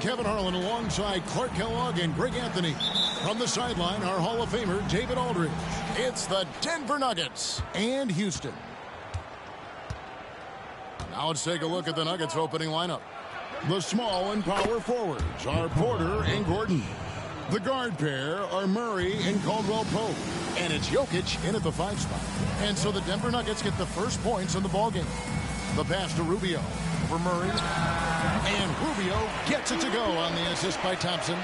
Kevin Harlan alongside Clark Kellogg and Greg Anthony. From the sideline, our Hall of Famer, David Aldridge. It's the Denver Nuggets and Houston. Now let's take a look at the Nuggets opening lineup. The small and power forwards are Porter and Gordon. The guard pair are Murray and Caldwell Pope. And it's Jokic in at the 5 spot. And so the Denver Nuggets get the first points in the ballgame. The pass to Rubio for Murray. And Rubio gets it to go on the assist by Thompson.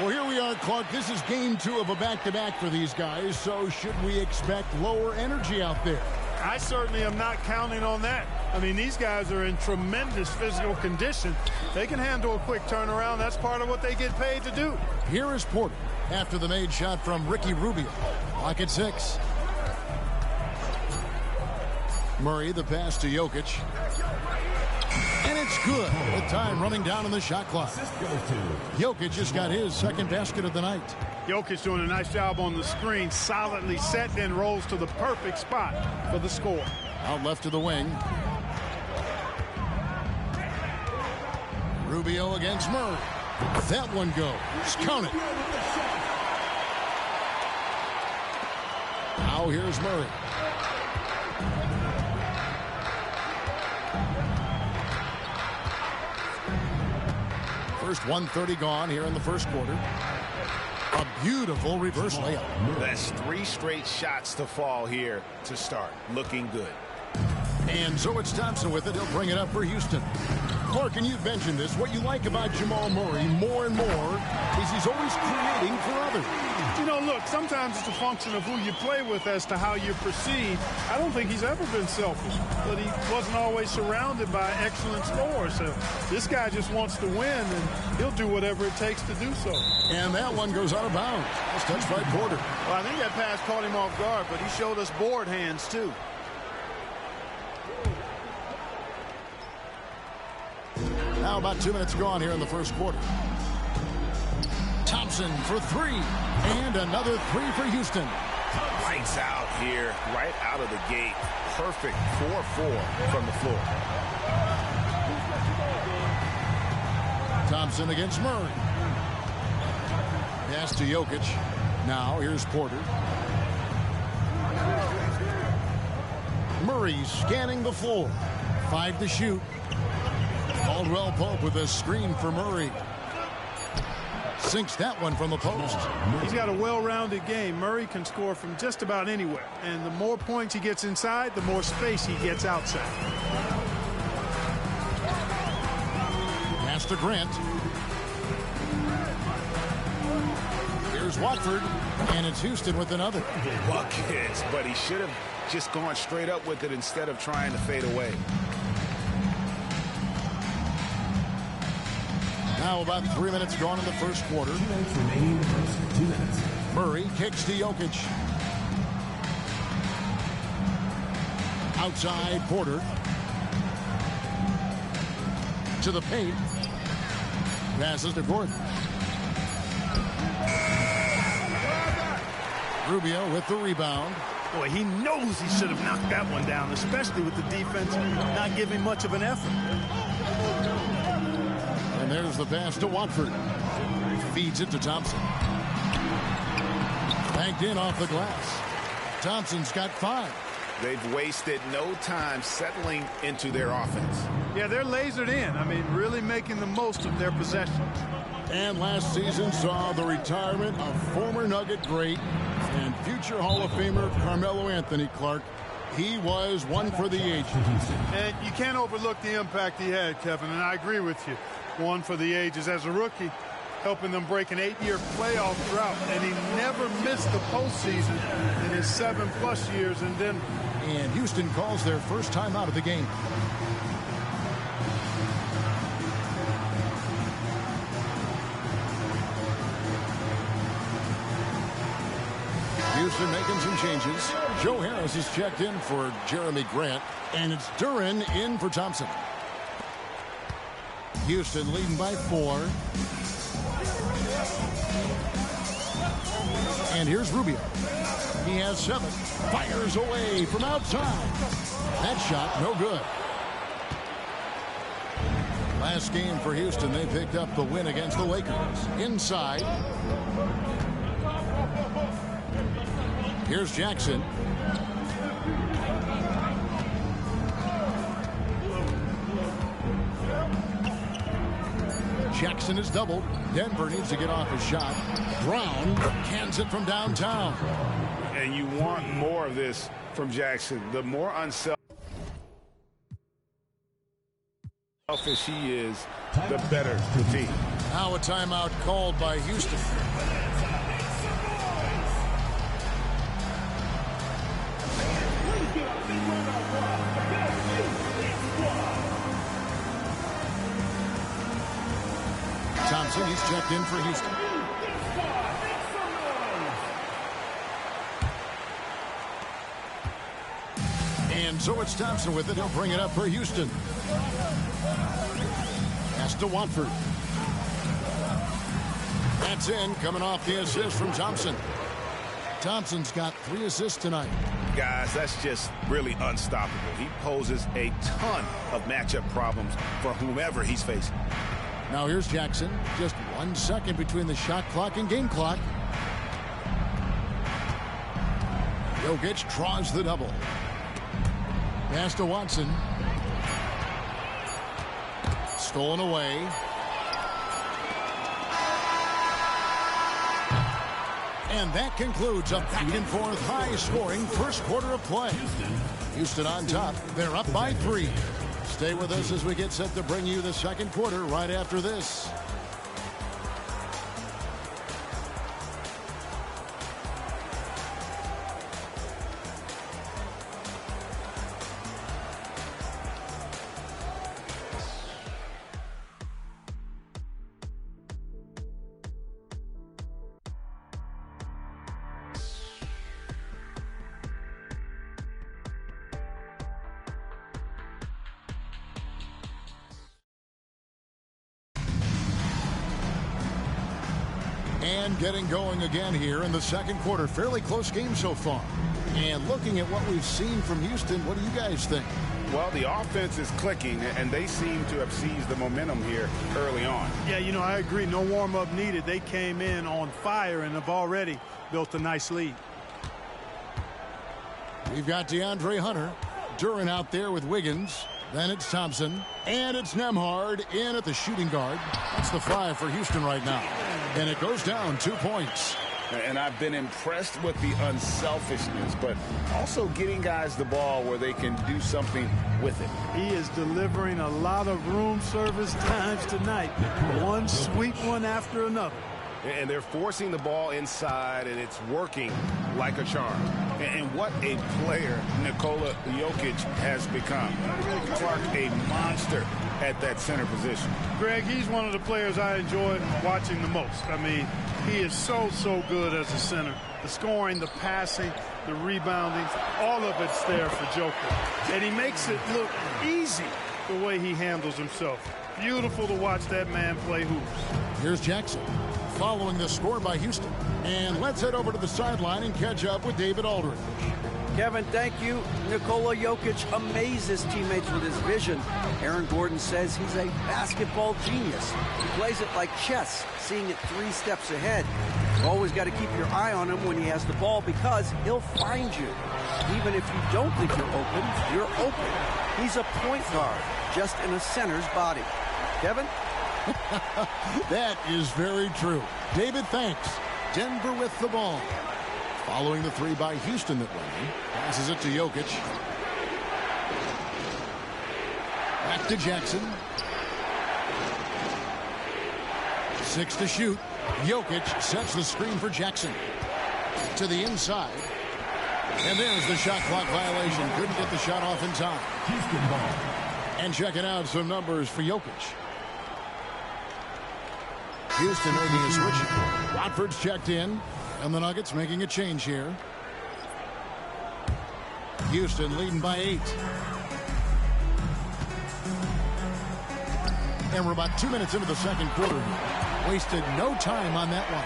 Well, here we are, Clark. This is game 2 of a back-to-back for these guys. So should we expect lower energy out there? I certainly am not counting on that. I mean, these guys are in tremendous physical condition. They can handle a quick turnaround. That's part of what they get paid to do. Here is Porter after the made shot from Ricky Rubio. Lock at 6. Murray, the pass to Jokic. And it's good with time running down on the shot clock. Jokic just got his second basket of the night. Jokic doing a nice job on the screen, solidly set, then rolls to the perfect spot for the score. Out left to the wing. Rubio against Murray. That one goes. Count it. Now here's Murray. First 1:30 gone here in the first quarter. A beautiful reverse layup. That's 3 straight shots to fall here to start. Looking good. And so it's Thompson with it. He'll bring it up for Houston. Clark, and you've mentioned this. What you like about Jamal Murray more and more is he's always creating for others. You know, look, sometimes it's a function of who you play with as to how you're perceived. I don't think he's ever been selfish, but he wasn't always surrounded by excellent scorers. So this guy just wants to win, and he'll do whatever it takes to do so. And that one goes out of bounds. It's touched by Porter. Well, I think that pass caught him off guard, but he showed us board hands, too. Now about 2 minutes gone here in the first quarter. Thompson for 3. And another 3 for Houston. Lights out here, right out of the gate. Perfect 4-4 from the floor. Thompson against Murray. Pass to Jokic. Now here's Porter. Murray scanning the floor. 5 to shoot. Caldwell Pope with a screen for Murray. Sinks that one from the post. He's got a well-rounded game. Murray can score from just about anywhere. And the more points he gets inside, the more space he gets outside. Pass to Grant. Here's Watford. And it's Houston with another. Buckets, but he should have just gone straight up with it instead of trying to fade away. Now about 3 minutes gone in the first quarter. 2 minutes remaining in the first. 2 minutes. Murray kicks to Jokic. Outside Porter. To the paint. Passes to Gordon. Rubio with the rebound. Boy, he knows he should have knocked that one down, especially with the defense not giving much of an effort. And there's the pass to Watford. Feeds it to Thompson. Banked in off the glass. Thompson's got 5. They've wasted no time settling into their offense. Yeah, they're lasered in. I mean, really making the most of their possessions. And last season saw the retirement of former Nugget great and future Hall of Famer Carmelo Anthony. Clark. He was one for the ages. And you can't overlook the impact he had, Kevin, and I agree with you. One for the ages as a rookie, helping them break an 8-year playoff drought, and he never missed the postseason in his 7+ years in Denver. And Houston calls their first time out of the game. Houston making some changes. Joe Harris is checked in for Jeremy Grant, and it's Duren in for Thompson. Houston leading by 4. And here's Rubio. He has 7. Fires away from outside. That shot no good. Last game for Houston, they picked up the win against the Lakers. Inside. Here's Jackson. Jackson is doubled. Denver needs to get off his shot. Brown cans it from downtown. And you want more of this from Jackson. The more unselfish he is, the better the team. Now a timeout called by Houston. Thompson, he's checked in for Houston. And so it's Thompson with it. He'll bring it up for Houston. Pass to Watford. That's in, coming off the assist from Thompson. Thompson's got 3 assists tonight. Guys, that's just really unstoppable. He poses a ton of matchup problems for whomever he's facing. Now here's Jackson. Just 1 second between the shot clock and game clock. Jokic draws the double. Pass to Watson. Stolen away. And that concludes a back-and-forth high-scoring first quarter of play. Houston on top. They're up by 3. Stay with us as we get set to bring you the second quarter right after this. And getting going again here in the second quarter. Fairly close game so far. And looking at what we've seen from Houston, what do you guys think? Well, the offense is clicking, and they seem to have seized the momentum here early on. Yeah, you know, I agree. No warm-up needed. They came in on fire and have already built a nice lead. We've got DeAndre Hunter. Duran out there with Wiggins. Then it's Thompson. And it's Nembhard in at the shooting guard. That's the 5 for Houston right now. And it goes down 2 points. And I've been impressed with the unselfishness, but also getting guys the ball where they can do something with it. He is delivering a lot of room service times tonight. One sweet one after another. And they're forcing the ball inside, and it's working like a charm. And what a player Nikola Jokic has become. Clark, a monster at that center position. Greg, he's one of the players I enjoy watching the most. I mean, he is so good as a center. The scoring, the passing, the rebounding, all of it's there for Joker. And he makes it look easy the way he handles himself. Beautiful to watch that man play hoops. Here's Jackson following the score by Houston. And let's head over to the sideline and catch up with David Aldridge. Kevin, thank you. Nikola Jokic amazes teammates with his vision. Aaron Gordon says he's a basketball genius. He plays it like chess, seeing it 3 steps ahead. You've always got to keep your eye on him when he has the ball because he'll find you. Even if you don't think you're open. He's a point guard, just in a center's body. Kevin? That is very true. David, thanks. Denver with the ball. Following the 3 by Houston that went in. Passes it to Jokic. Back to Jackson. 6 to shoot. Jokic sets the screen for Jackson. To the inside. And there's the shot clock violation. Couldn't get the shot off in time. Houston ball. And checking out some numbers for Jokic. Houston making a switch. Watford's checked in. And the Nuggets making a change here. Houston leading by 8. And we're about 2 minutes into the second quarter. Wasted no time on that one.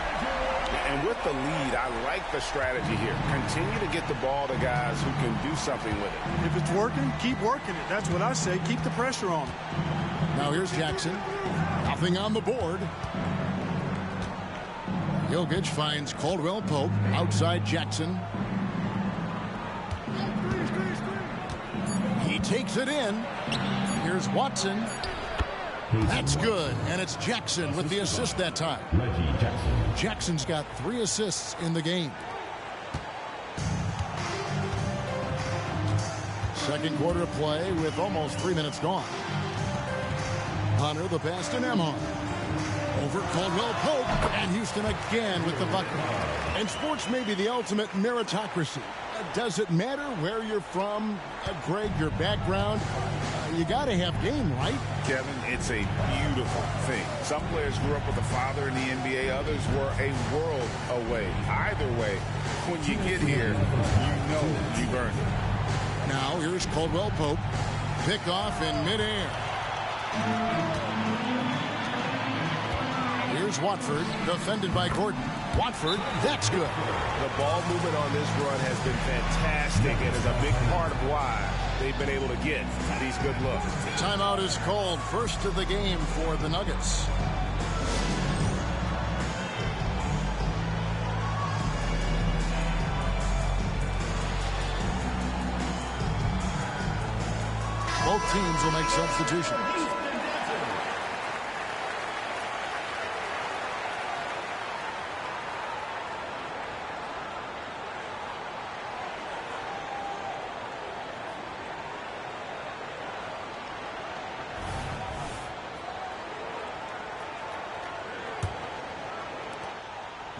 And with the lead, I like the strategy here. Continue to get the ball to guys who can do something with it. If it's working, keep working it. That's what I say. Keep the pressure on him. Now here's Jackson. Nothing on the board. Jokic finds Caldwell Pope outside Jackson. He takes it in. Here's Watson. That's good, and it's Jackson with the assist that time. Jackson's got 3 assists in the game. Second quarter of play with almost 3 minutes gone. Hunter the pass to Nembhard. Over Caldwell Pope, and Houston again with the bucket. And sports may be the ultimate meritocracy. Does it matter where you're from, Greg, your background? You got to have game, right? Kevin, it's a beautiful thing. Some players grew up with a father in the NBA. Others were a world away. Either way, when you get here, you know you've earned it. Now, here's Caldwell Pope. Pick off in midair. Here's Watford, defended by Gordon. Watford, that's good. The ball movement on this run has been fantastic and is a big part of why they've been able to get these good looks. Timeout is called. First of the game for the Nuggets. Both teams will make substitutions.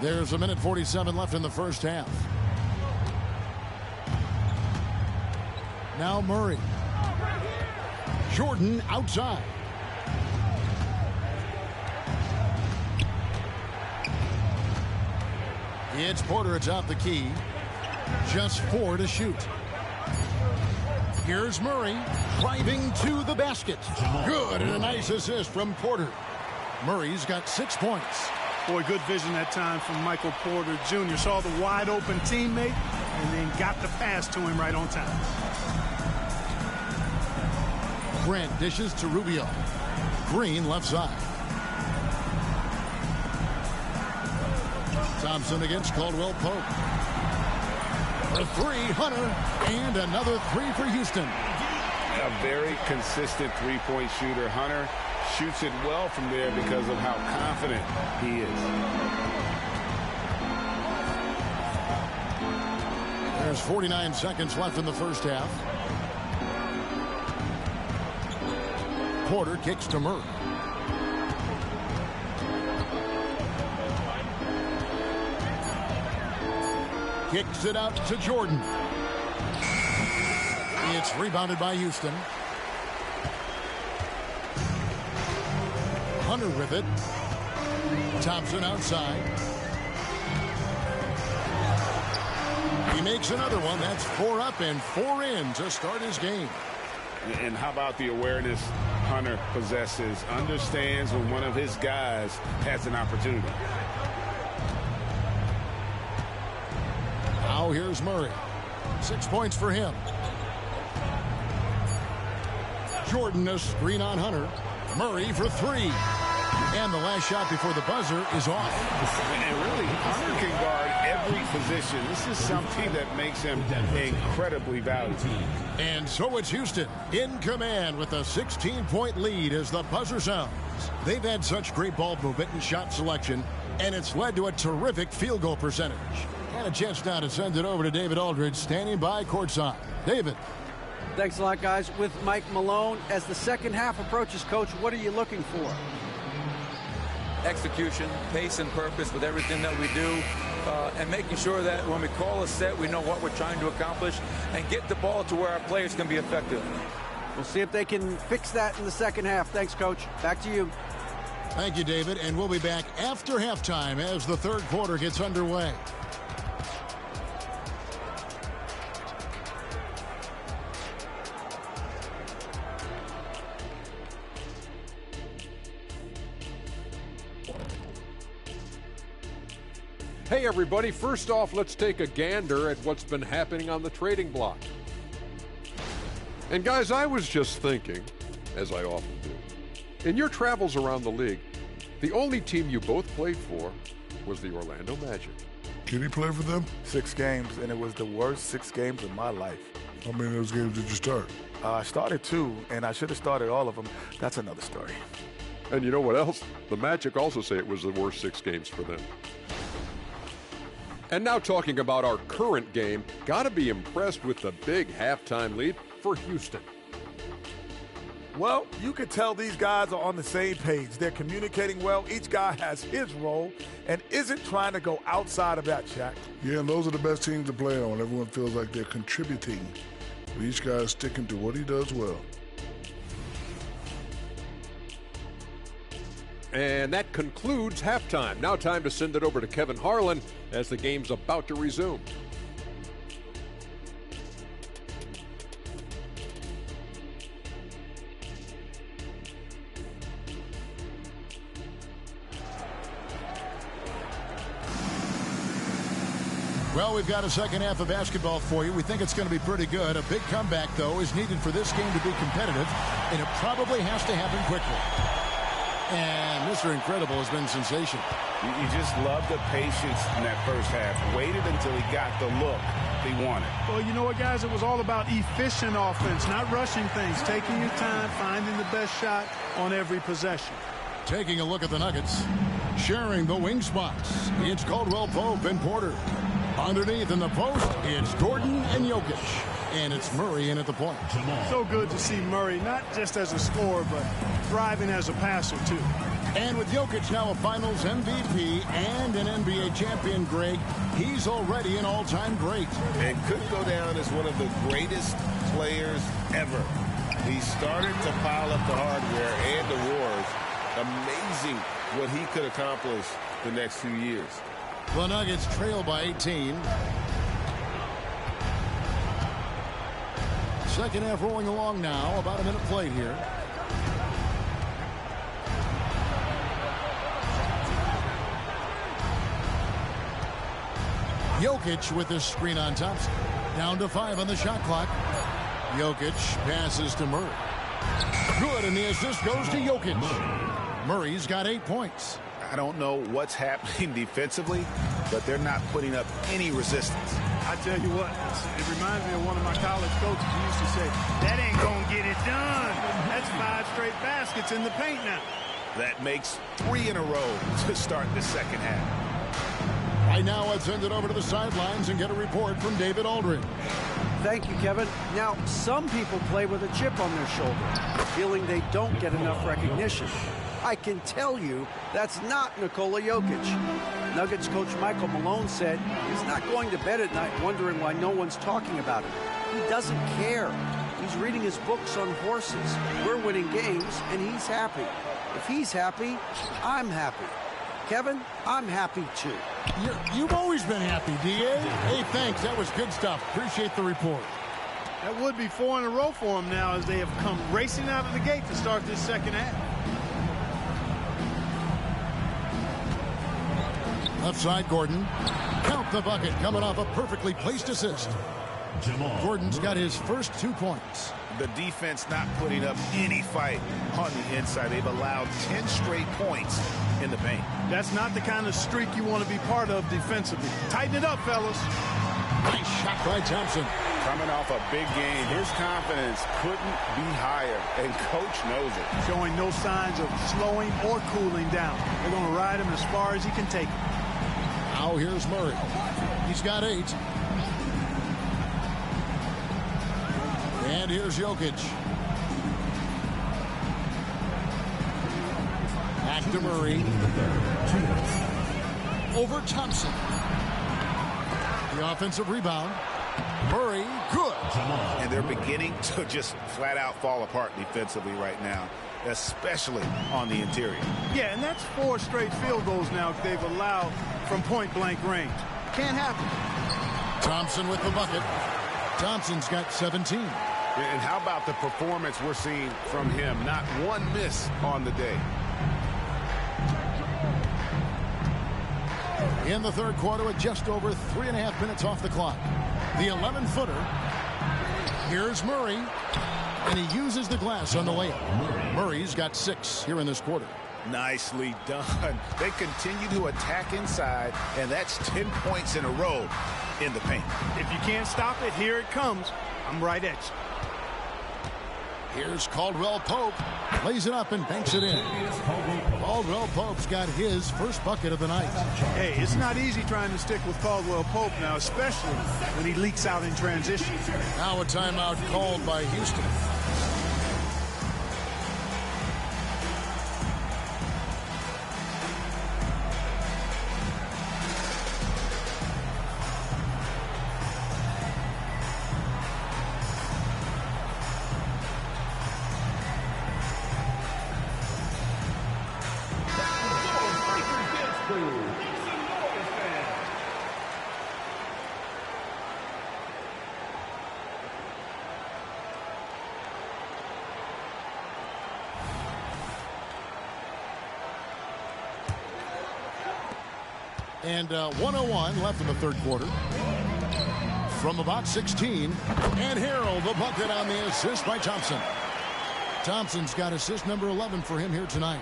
There's 1:47 left in the first half. Now Murray. Jordan outside. It's Porter. It's out the key. Just 4 to shoot. Here's Murray driving to the basket. Good, and a nice assist from Porter. Murray's got 6 points. Boy, good vision that time from Michael Porter Jr. Saw the wide open teammate and then got the pass to him right on time. Grant dishes to Rubio. Green left side. Thompson against Caldwell Pope. For 3, Hunter, and another 3 for Houston. A very consistent three-point shooter. Hunter shoots it well from there because of how confident he is. There's 49 seconds left in the first half. Porter kicks to Murray. Kicks it out to Jordan. It's rebounded by Houston. Hunter with it. Thompson outside. He makes another one. That's 4 up and 4 in to start his game. And how about the awareness Hunter possesses? Understands when one of his guys has an opportunity. Now here's Murray. 6 points for him. Jordan a screen on Hunter. Murray for 3. And the last shot before the buzzer is off. And really, Hunter can guard every position. This is something that makes him incredibly valuable. And so it's Houston in command with a 16-point lead as the buzzer sounds. They've had such great ball movement and shot selection, and it's led to a terrific field goal percentage. And a chance now to send it over to David Aldridge, standing by courtside. David. Thanks a lot, guys. With Mike Malone, as the second half approaches, Coach, what are you looking for? Execution, pace, and purpose with everything that we do, and making sure that when we call a set, we know what we're trying to accomplish and get the ball to where our players can be effective. We'll see if they can fix that in the second half. Thanks, Coach. Back to you. Thank you, David. And we'll be back after halftime as the third quarter gets underway. Hey everybody, first off, let's take a gander at what's been happening on the trading block. And guys, I was just thinking, as I often do, In your travels around the league, the only team you both played for was the Orlando Magic. Did he play for them? 6 games, and it was the worst 6 games of my life. How many of those games did you start? I started 2, and I should have started all of them. That's another story. And you know what else? The Magic also say it was the worst 6 games for them. And now talking about our current game, gotta be impressed with the big halftime lead for Houston. Well, you can tell these guys are on the same page. They're communicating well. Each guy has his role and isn't trying to go outside of that, Shaq. Yeah, and those are the best teams to play on. Everyone feels like they're contributing. But each guy is sticking to what he does well. And that concludes halftime. Now time to send it over to Kevin Harlan as the game's about to resume. Well, we've got a second half of basketball for you. We think it's going to be pretty good. A big comeback, though, is needed for this game to be competitive, and it probably has to happen quickly. And Mr. Incredible has been sensational. You just love the patience in that first half. Waited until he got the look he wanted. Well, you know what, guys? It was all about efficient offense, not rushing things, taking your time, finding the best shot on every possession. Taking a look at the Nuggets, sharing the wing spots. It's Caldwell Pope and Porter. Underneath in the post, it's Gordon and Jokic. And it's Murray in at the point. So good to see Murray, not just as a scorer, but thriving as a passer, too. And with Jokic now a Finals MVP and an NBA champion, Greg, he's already an all-time great. And could go down as one of the greatest players ever. He started to pile up the hardware and the wars. Amazing what he could accomplish the next few years. The Nuggets trail by 18. Second half rolling along now. About a minute played here. Jokic with this screen on Thompson. Down to 5 on the shot clock. Jokic passes to Murray. Good, and the assist goes to Jokic. Murray's got 8 points. I don't know what's happening defensively, but they're not putting up any resistance. I tell you what, it reminds me of one of my college coaches who used to say, that ain't going to get it done. That's 5 straight baskets in the paint now. That makes 3 in a row to start the second half. Right now, let's send it over to the sidelines and get a report from David Aldridge. Thank you, Kevin. Now, some people play with a chip on their shoulder, feeling they don't get enough recognition. I can tell you that's not Nikola Jokic. Nuggets coach Michael Malone said he's not going to bed at night wondering why no one's talking about him. He doesn't care. He's reading his books on horses. We're winning games, and he's happy. If he's happy, I'm happy. Kevin, I'm happy too. You've always been happy, D.A. Hey, thanks. That was good stuff. Appreciate the report. That would be 4 in a row for him now as they have come racing out of the gate to start this second half. Left side, Gordon. Count the bucket coming off a perfectly placed assist. Gordon's got his first 2 points. The defense not putting up any fight on the inside. They've allowed 10 straight points in the paint. That's not the kind of streak you want to be part of defensively. Tighten it up, fellas. Nice shot by Thompson. Coming off a big game, his confidence couldn't be higher, and coach knows it. Showing no signs of slowing or cooling down. They're going to ride him as far as he can take him. Now here's Murray. He's got 8. And here's Jokic. Back to Murray. Over Thompson. The offensive rebound. Murray, good. And they're beginning to just flat out fall apart defensively right now, especially on the interior. Yeah, and that's 4 straight field goals now they've allowed from point-blank range. Can't happen. Thompson with the bucket. Thompson's got 17. And how about the performance we're seeing from him? Not one miss on the day. In the third quarter with just over 3.5 minutes off the clock. The 11-footer. Here's Murray. And he uses the glass on the layup. Murray's got 6 here in this quarter. Nicely done. They continue to attack inside, and that's 10 points in a row in the paint. If you can't stop it, here it comes. I'm right at you. Here's Caldwell Pope. Lays it up and banks it in. Caldwell Pope's got his first bucket of the night. Hey, it's not easy trying to stick with Caldwell Pope now, especially when he leaks out in transition. Now a timeout called by Houston. And 1:01 left in the third quarter. From about 16. And Harrell, the bucket on the assist by Thompson. Thompson's got assist number 11 for him here tonight.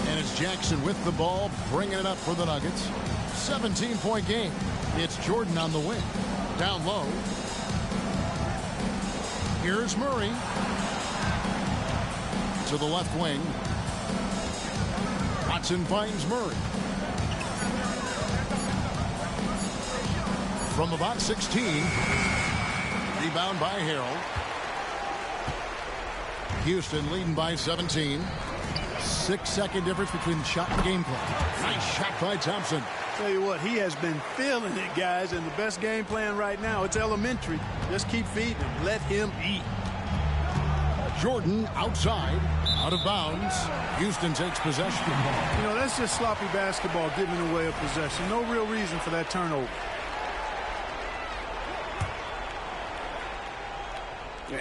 And it's Jackson with the ball, bringing it up for the Nuggets. 17-point game. It's Jordan on the wing. Down low. Here's Murray. To the left wing. Watson finds Murray. From about 16. Rebound by Harrell. Houston leading by 17. 6-second difference between shot and game play. Nice shot by Thompson. Tell you what, he has been feeling it, guys, and the best game plan right now, it's elementary. Just keep feeding him. Let him eat. Jordan outside, out of bounds. Houston takes possession. You know, that's just sloppy basketball, giving away a possession. No real reason for that turnover.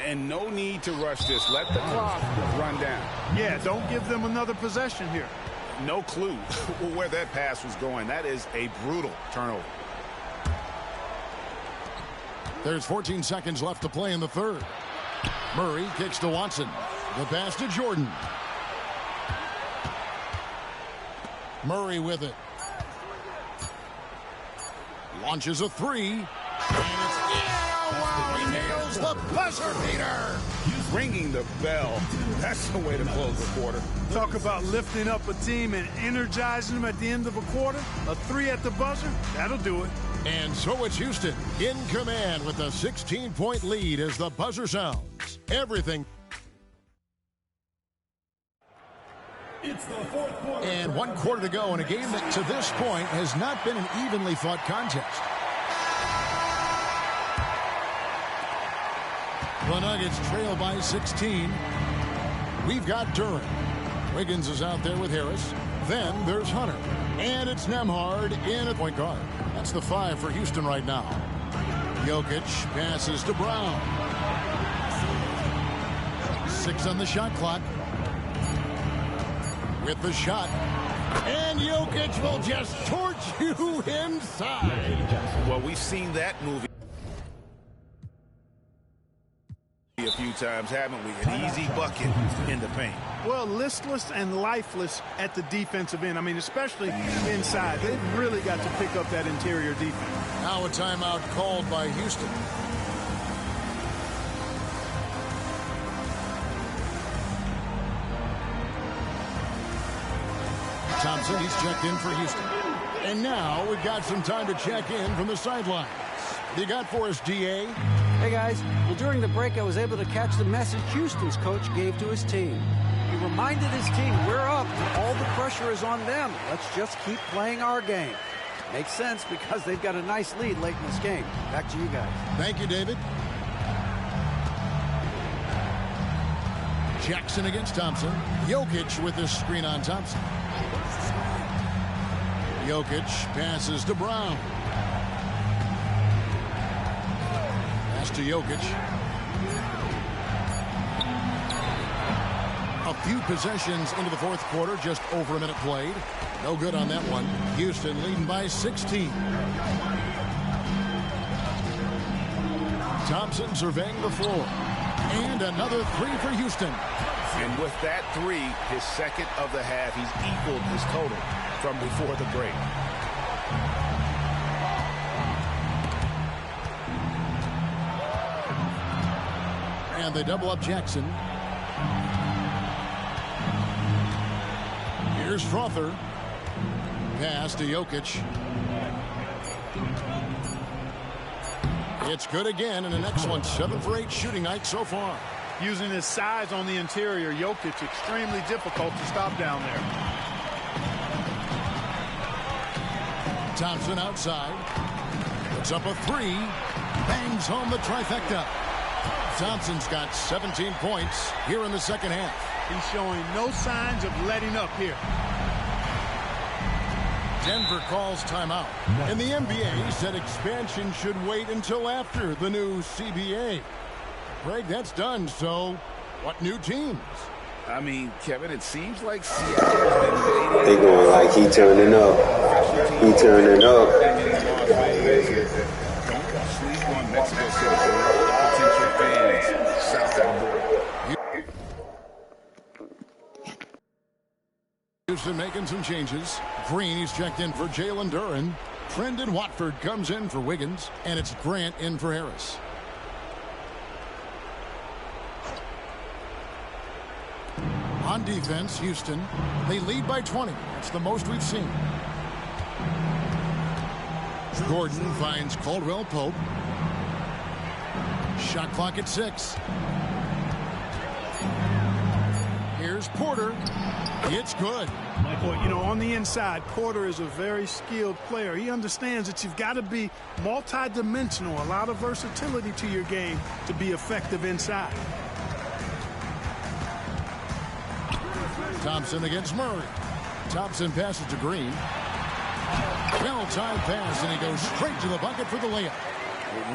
And no need to rush this. Let the clock run down. Yeah, don't give them another possession here. No clue where that pass was going. That is a brutal turnover. There's 14 seconds left to play in the third. Murray kicks to Watson. The pass to Jordan. Murray with it. Launches a three. And it's wow, he nails the buzzer beater. Ringing the bell. That's the way to close the quarter. Talk about lifting up a team and energizing them at the end of a quarter. A three at the buzzer, that'll do it. And so it's Houston in command with a 16-point lead as the buzzer sounds. Everything. It's the fourth quarter. And 1 quarter to go in a game that to this point has not been an evenly fought contest. The Nuggets trail by 16. We've got Duren. Wiggins is out there with Harris. Then there's Hunter. And it's Nembhard in at point guard. That's the 5 for Houston right now. Jokic passes to Brown. 6 on the shot clock. With the shot. And Jokic will just torch you inside. Well, we've seen that movie a few times, haven't we? An easy bucket in the paint. Well, listless and lifeless at the defensive end. I mean, especially inside. They've really got to pick up that interior defense. Now a timeout called by Houston. Thompson, he's checked in for Houston. And now we've got some time to check in from the sidelines. What you got for us, DA? Hey, guys. Well, during the break, I was able to catch the message Houston's coach gave to his team. He reminded his team, we're up. All the pressure is on them. Let's just keep playing our game. Makes sense because they've got a nice lead late in this game. Back to you guys. Thank you, David. Jackson against Thompson. Jokic with this screen on Thompson. Jokic passes to Brown. Pass to Jokic. A few possessions into the fourth quarter, just over a minute played. No good on that one. Houston leading by 16. Thompson surveying the floor. And another three for Houston. And with that three, his second of the half, he's equaled his total from before the break. And they double up Jackson. Here's Frother. Pass to Jokic. It's good again, and an excellent 7 for 8 shooting night so far. Using his size on the interior, Jokic extremely difficult to stop down there. Thompson outside. Puts up a three. Bangs home the trifecta. Thompson's got 17 points here in the second half. He's showing no signs of letting up here. Denver calls timeout. And the NBA said expansion should wait until after the new CBA. Greg, that's done, so what new teams? I mean, Kevin, it seems like Seattle has been waiting. They going like he turning up. He turning up. Don't sleep on Mexico City. Potential fans south of the border. Houston making some changes. Green, he's checked in for Jalen Duren. Trendon Watford comes in for Wiggins. And it's Grant in for Harris. On defense, Houston, they lead by 20. That's the most we've seen. Gordon finds Caldwell Pope. Shot clock at 6. Here's Porter. It's good. Well, you know, on the inside, Porter is a very skilled player. He understands that you've got to be multi-dimensional, a lot of versatility to your game to be effective inside. Thompson against Murray. Thompson passes to Green. Well-timed pass, and he goes straight to the bucket for the layup.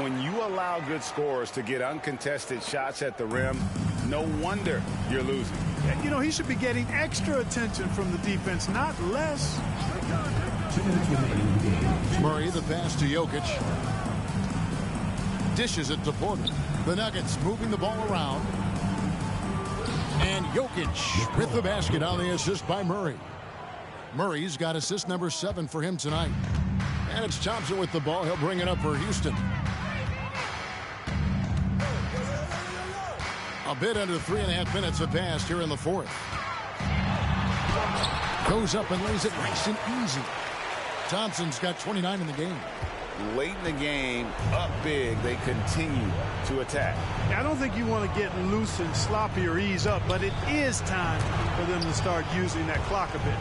When you allow good scorers to get uncontested shots at the rim, no wonder you're losing. You know, he should be getting extra attention from the defense, not less. Murray, the pass to Jokic. Dishes it to Porter. The Nuggets moving the ball around. And Jokic with the basket on the assist by Murray. Murray's got assist number 7 for him tonight. And it's Thompson with the ball. He'll bring it up for Houston. A bit under 3.5 minutes have passed here in the fourth. Goes up and lays it nice and easy. Thompson's got 29 in the game. Late in the game, up big, they continue to attack. I don't think you want to get loose and sloppy or ease up, but it is time for them to start using that clock a bit.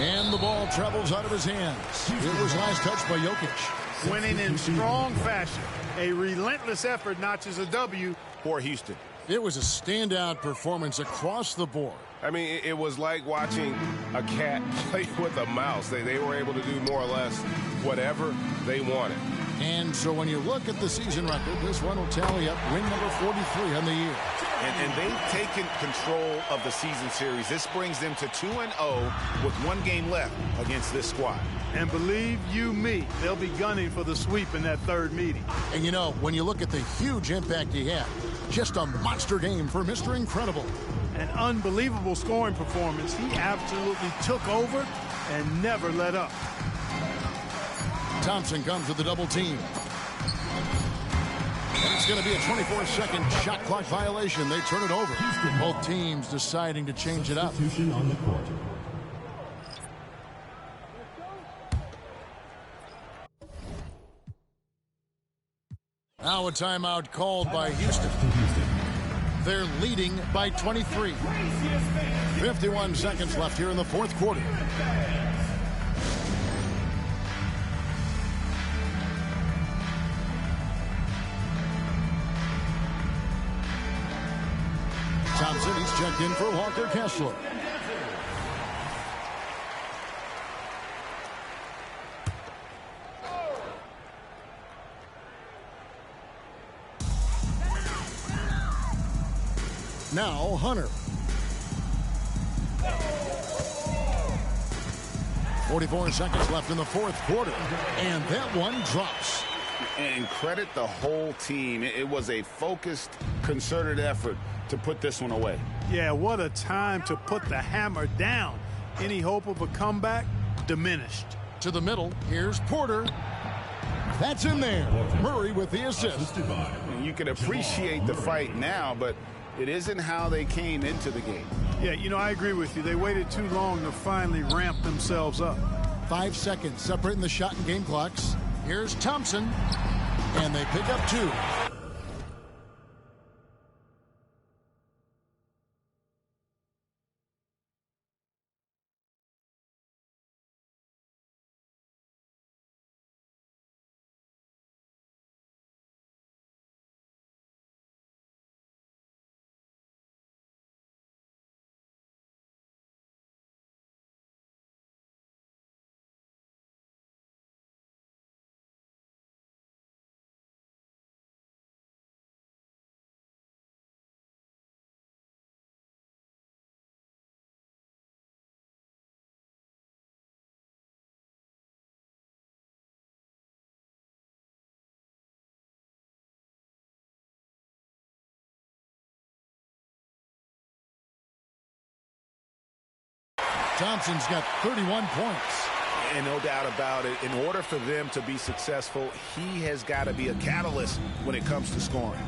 And the ball travels out of his hands. It was last touched by Jokic. Winning in strong fashion. A relentless effort notches a W for Houston. It was a standout performance across the board. I mean, it was like watching a cat play with a mouse. They were able to do more or less whatever they wanted. And so when you look at the season record, this one will tally up win number 43 on the year. And they've taken control of the season series. This brings them to 2-0 with 1 game left against this squad. And believe you me, they'll be gunning for the sweep in that third meeting. And you know, when you look at the huge impact he had, just a monster game for Mr. Incredible. An unbelievable scoring performance. He absolutely took over and never let up. Thompson comes with the double team. And it's going to be a 24-second shot clock violation. They turn it over. Both teams deciding to change it up. On the court. Now a timeout called by Houston. They're leading by 23. 51 seconds left here in the fourth quarter. Thompson, he's checked in for Walker Kessler. Now Hunter. 44 seconds left in the fourth quarter. And that one drops. And credit the whole team. It was a focused, concerted effort to put this one away. Yeah, what a time to put the hammer down. Any hope of a comeback diminished. To the middle, here's Porter. That's in there. Murray with the assist. And you can appreciate the fight now, but it isn't how they came into the game. Yeah, you know, I agree with you. They waited too long to finally ramp themselves up. 5 seconds separating the shot and game clocks. Here's Thompson, and they pick up 2. Thompson's got 31 points. And no doubt about it, in order for them to be successful, he has got to be a catalyst when it comes to scoring.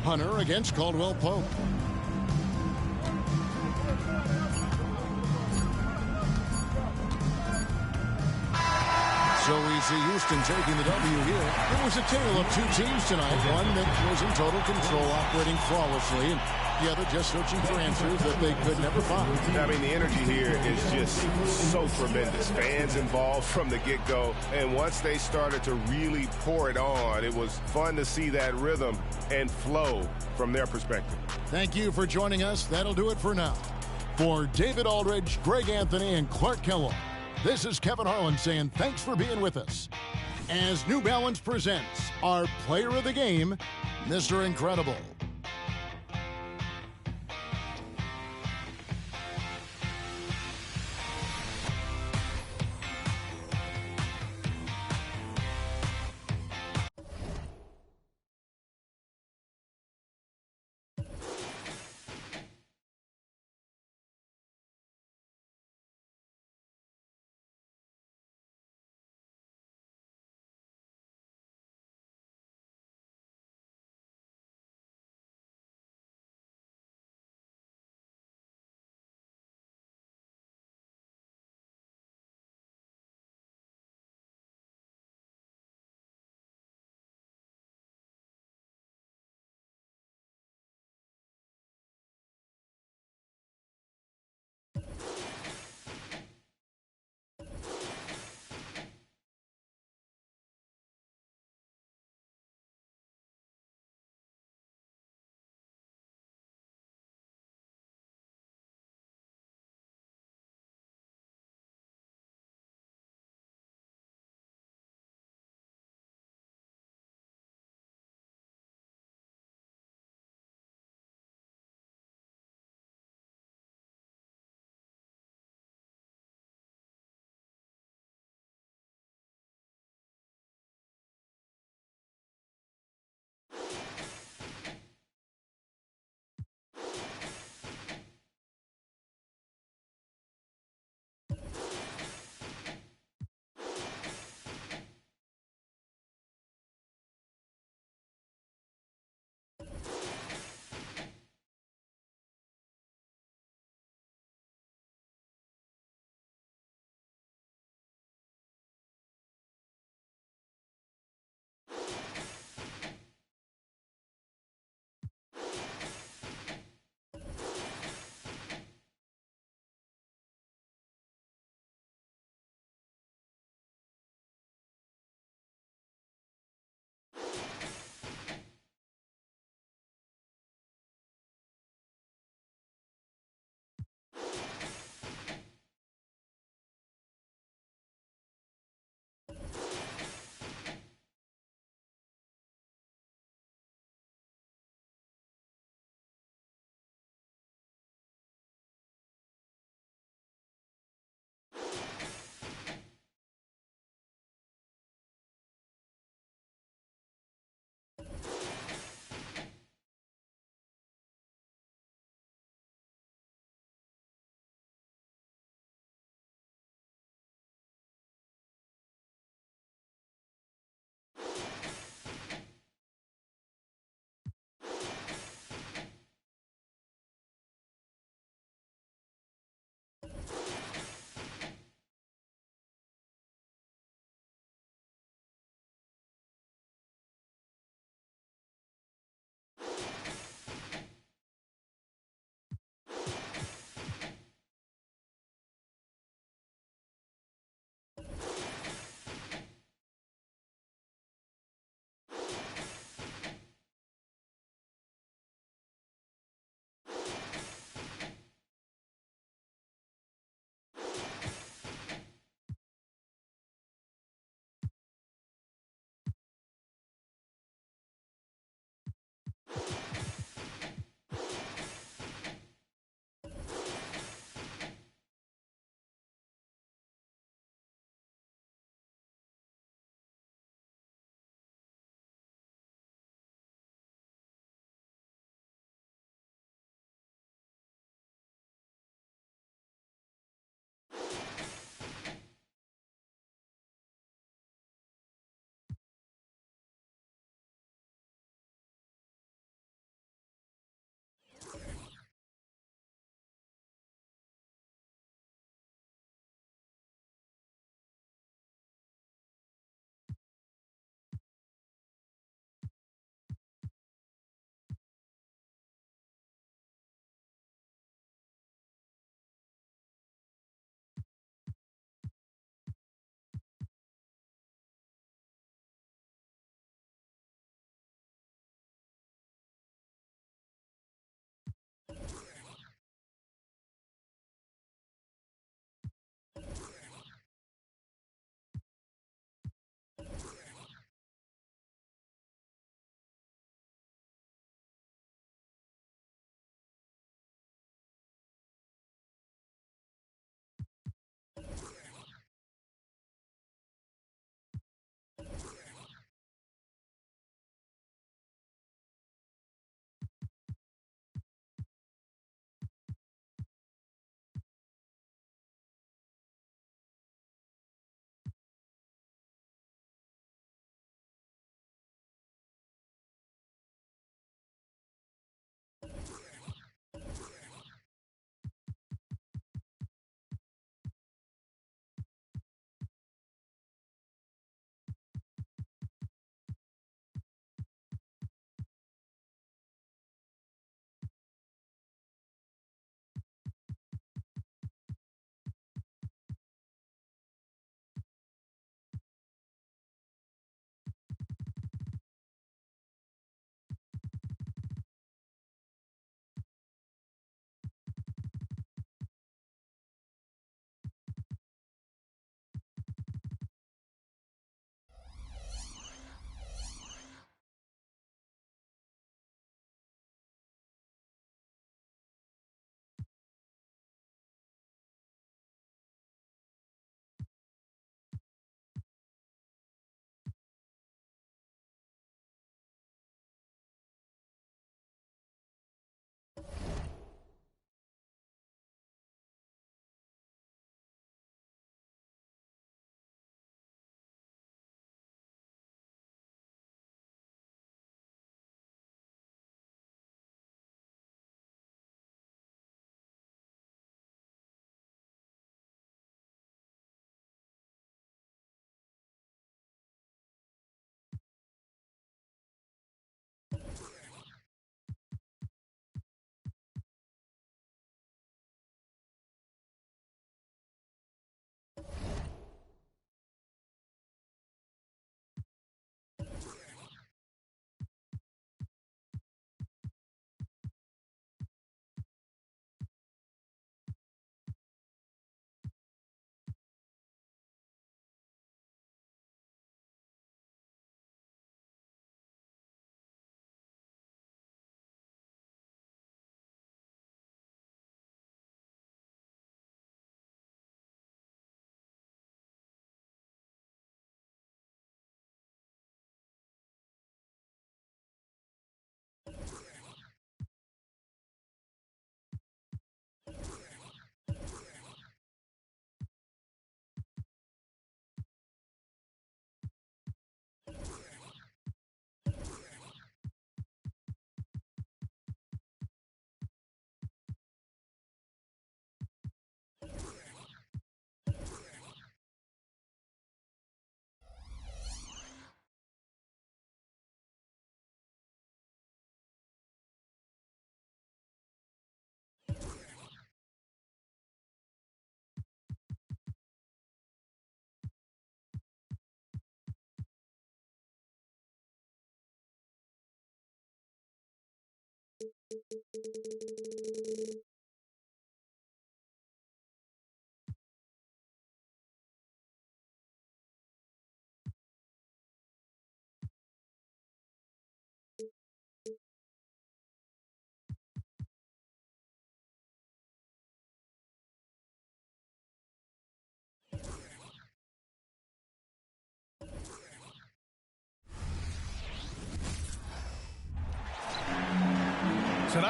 Hunter against Caldwell Pope. So we see Houston taking the W here. It was a tale of 2 teams tonight. One that was in total control, operating flawlessly, and the other just searching for answers that they could never find. I mean, the energy here is just so tremendous. Fans involved from the get-go, and once they started to really pour it on, it was fun to see that rhythm and flow from their perspective. Thank you for joining us. That'll do it for now. For David Aldridge, Greg Anthony, and Clark Kellogg, this is Kevin Harlan saying thanks for being with us as New Balance presents our player of the game, Mr. Incredible.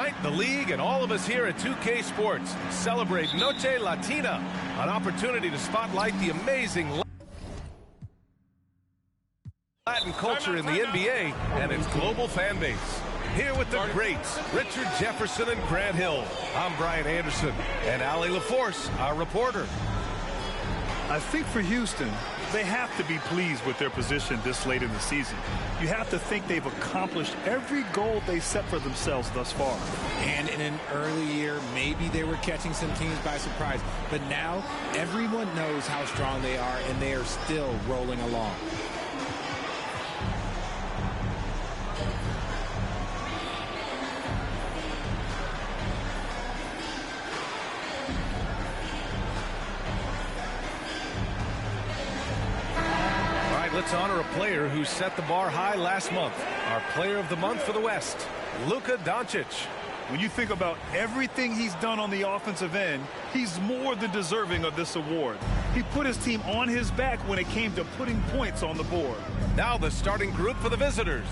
Tonight, the league and all of us here at 2K Sports celebrate Noche Latina, an opportunity to spotlight the amazing Latin culture in the NBA and its global fan base. Here with the greats, Richard Jefferson and Grant Hill. I'm Brian Anderson, and Allie LaForce, our reporter. I think for Houston, they have to be pleased with their position this late in the season. You have to think they've accomplished every goal they set for themselves thus far. And in an early year, maybe they were catching some teams by surprise. But now, everyone knows how strong they are, and they are still rolling along. Let's honor a player who set the bar high last month. Our player of the month for the West, Luka Doncic. When you think about everything he's done on the offensive end, he's more than deserving of this award. He put his team on his back when it came to putting points on the board. Now the starting group for the visitors.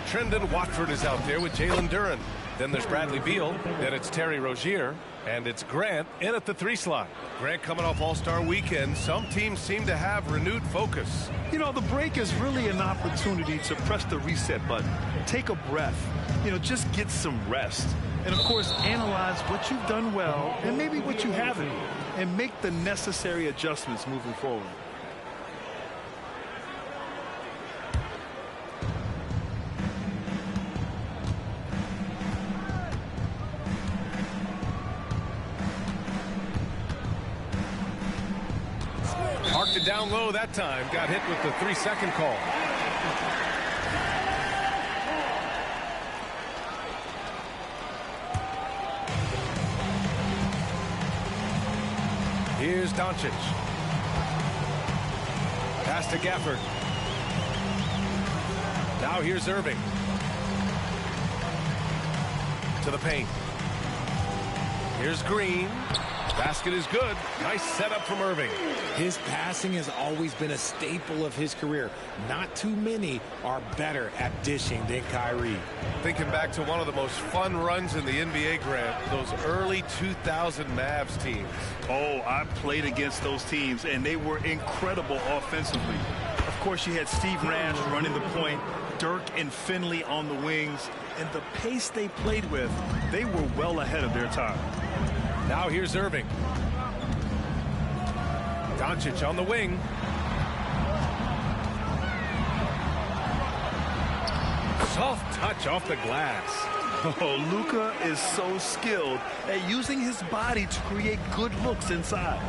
Trendon Watford is out there with Jalen Duren. Then there's Bradley Beal. Then it's Terry Rozier. And it's Grant in at the 3 slot. Grant coming off All-Star Weekend. Some teams seem to have renewed focus. You know, the break is really an opportunity to press the reset button. Take a breath. You know, just get some rest. And, of course, analyze what you've done well and maybe what you haven't. And make the necessary adjustments moving forward. Marked it down low that time. Got hit with the 3-second call. Here's Doncic. Pass to Gafford. Now here's Irving. To the paint. Here's Green. Basket is good. Nice setup from Irving. His passing has always been a staple of his career. Not too many are better at dishing than Kyrie. Thinking back to one of the most fun runs in the NBA, Grant, those early 2000 Mavs teams. Oh, I played against those teams, and they were incredible offensively. Of course, you had Steve Nash running the point, Dirk and Finley on the wings, and the pace they played with, they were well ahead of their time. Now here's Irving. Doncic on the wing. Soft touch off the glass. Oh, Luka is so skilled at using his body to create good looks inside.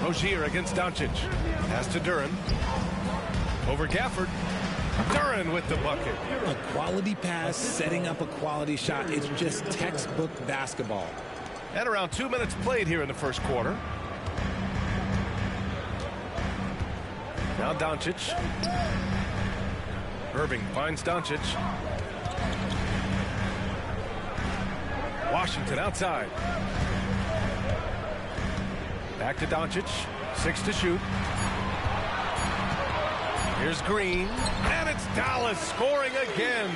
Rozier against Doncic. Pass to Duren. Over Gafford. Duren with the bucket. A quality pass, setting up a quality shot. It's just textbook basketball. And around 2 minutes played here in the first quarter. Now Doncic. Irving finds Doncic. Washington outside. Back to Doncic. 6 to shoot. Here's Green, and it's Dallas scoring again.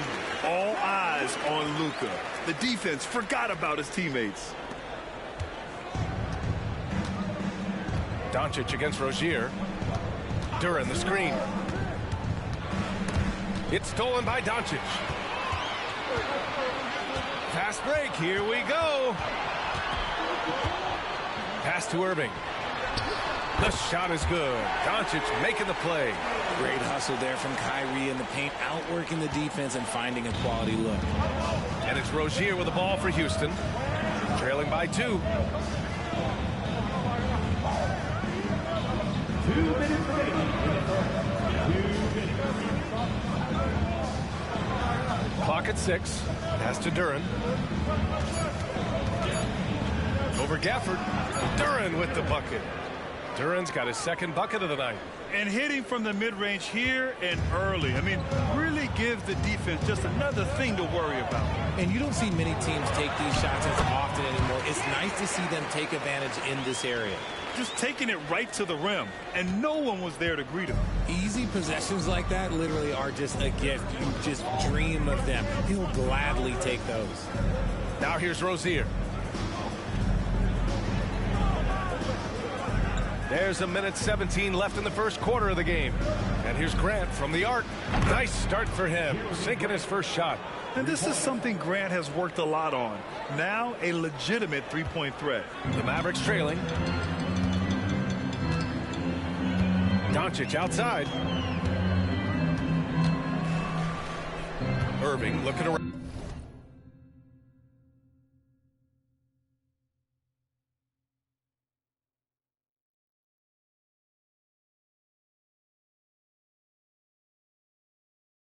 All eyes on Luka. The defense forgot about his teammates. Doncic against Rozier. Duren the screen. It's stolen by Doncic. Fast break, here we go. Pass to Irving. The shot is good. Doncic making the play. Great hustle there from Kyrie in the paint, outworking the defense and finding a quality look. And it's Rozier with the ball for Houston. Trailing by 2. 2 minutes remaining. Clock at 6. Pass to Duren. Over Gafford. Duren with the bucket. Duren's got his second bucket of the night. And hitting from the mid-range here and early. I mean, really gives the defense just another thing to worry about. And you don't see many teams take these shots as often anymore. It's nice to see them take advantage in this area. just taking it right to the rim, and no one was there to greet him. Easy possessions like that literally are just a gift. You just dream of them. He'll gladly take those. Now here's Rozier. There's 1:17 left in the first quarter of the game. And here's Grant from the arc. Nice start for him, sinking his first shot. And this is something Grant has worked a lot on. Now a legitimate three-point threat. The Mavericks trailing. Doncic outside. Irving looking around.